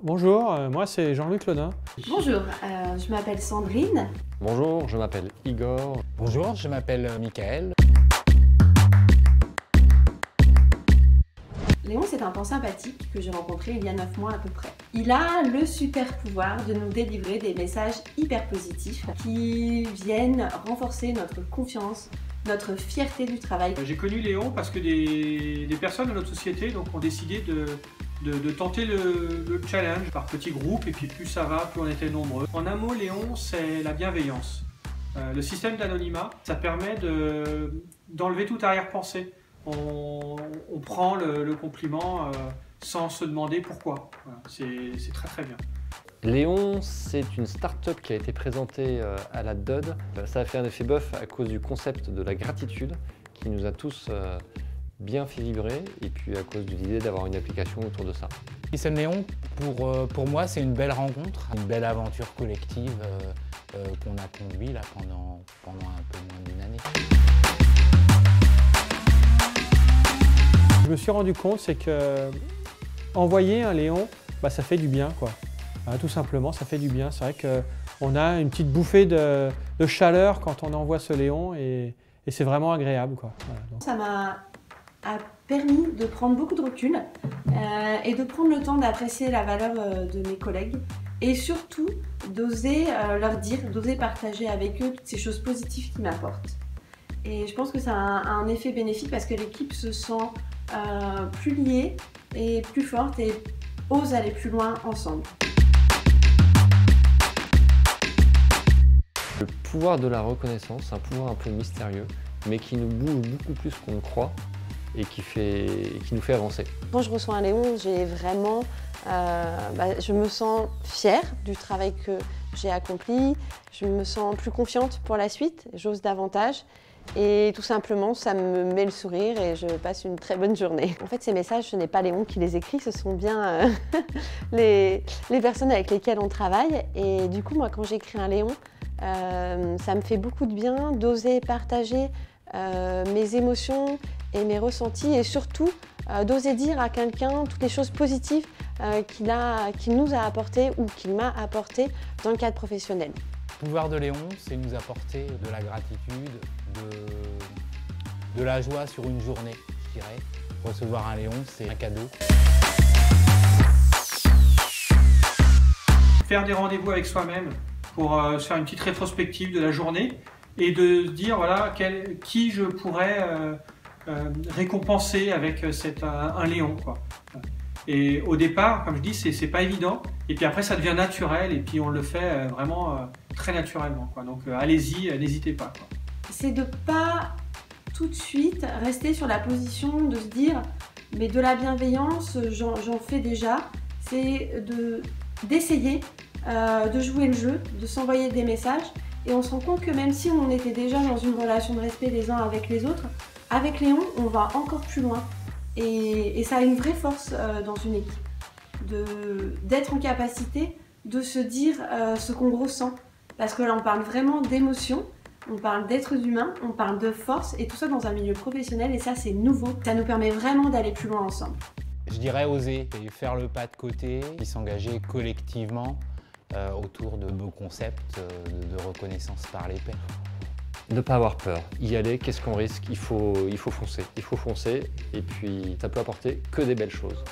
Bonjour, moi c'est Jean-Luc Lodin. Bonjour, je m'appelle Sandrine. Bonjour, je m'appelle Igor. Bonjour, je m'appelle Michael. Léon, c'est un pan sympathique que j'ai rencontré il y a 9 mois à peu près. Il a le super pouvoir de nous délivrer des messages hyper positifs qui viennent renforcer notre confiance, notre fierté du travail. J'ai connu Léon parce que des personnes de notre société ont décidé de tenter le challenge par petits groupes, et puis plus ça va, plus on était nombreux. En un mot, Léon, c'est la bienveillance. Le système d'anonymat, ça permet d'enlever toute arrière-pensée. On prend le compliment sans se demander pourquoi. Voilà, c'est très très bien. Léon, c'est une start-up qui a été présentée à la DOD. Ça a fait un effet bœuf à cause du concept de la gratitude qui nous a tous bien fait vibrer, et puis à cause de l'idée d'avoir une application autour de ça. Listen Léon, pour moi, c'est une belle rencontre, une belle aventure collective qu'on a conduit là, pendant un peu moins d'une année. Je me suis rendu compte, c'est que envoyer un Léon, ça fait du bien, quoi. Tout simplement, ça fait du bien. C'est vrai qu'on a une petite bouffée de chaleur quand on envoie ce Léon, et c'est vraiment agréable, quoi. Voilà, donc. Ça m'a permis de prendre beaucoup de recul et de prendre le temps d'apprécier la valeur de mes collègues, et surtout d'oser leur dire, d'oser partager avec eux toutes ces choses positives qui m'apportent. Et je pense que ça a un effet bénéfique parce que l'équipe se sent plus liée et plus forte et ose aller plus loin ensemble. Le pouvoir de la reconnaissance, un pouvoir un peu mystérieux, mais qui nous bouge beaucoup plus qu'on ne croit et qui nous fait avancer. Quand je reçois un Léon, j'ai vraiment, je me sens fière du travail que j'ai accompli, je me sens plus confiante pour la suite, j'ose davantage. Et tout simplement, ça me met le sourire et je passe une très bonne journée. En fait, ces messages, ce n'est pas Léon qui les écrit, ce sont bien les personnes avec lesquelles on travaille. Et du coup, moi, quand j'écris un Léon, ça me fait beaucoup de bien d'oser partager mes émotions et mes ressentis, et surtout d'oser dire à quelqu'un toutes les choses positives qu'il nous a apportées ou qu'il m'a apportées dans le cadre professionnel. Le pouvoir de Léon, c'est nous apporter de la gratitude, de la joie sur une journée, je dirais. Recevoir un Léon, c'est un cadeau. Faire des rendez-vous avec soi-même pour se faire une petite rétrospective de la journée et de se dire voilà, qui je pourrais récompenser avec un Léon, quoi. Et au départ, comme je dis, c'est pas évident. Et puis après, ça devient naturel, et puis on le fait vraiment très naturellement, quoi. Donc allez-y, n'hésitez pas, quoi. C'est de pas tout de suite rester sur la position de se dire mais de la bienveillance, j'en fais déjà. C'est d'essayer de jouer le jeu, de s'envoyer des messages, et on se rend compte que même si on était déjà dans une relation de respect les uns avec les autres, avec Léon, on va encore plus loin. Et ça a une vraie force dans une équipe, d'être en capacité de se dire ce qu'on ressent. Parce que là, on parle vraiment d'émotion, on parle d'êtres humains, on parle de force, et tout ça dans un milieu professionnel, et ça, c'est nouveau. Ça nous permet vraiment d'aller plus loin ensemble. Je dirais oser et faire le pas de côté, et s'engager collectivement autour de beaux concepts de reconnaissance par les pairs. Ne pas avoir peur, y aller, qu'est-ce qu'on risque? Il faut foncer, et puis ça peut apporter que des belles choses.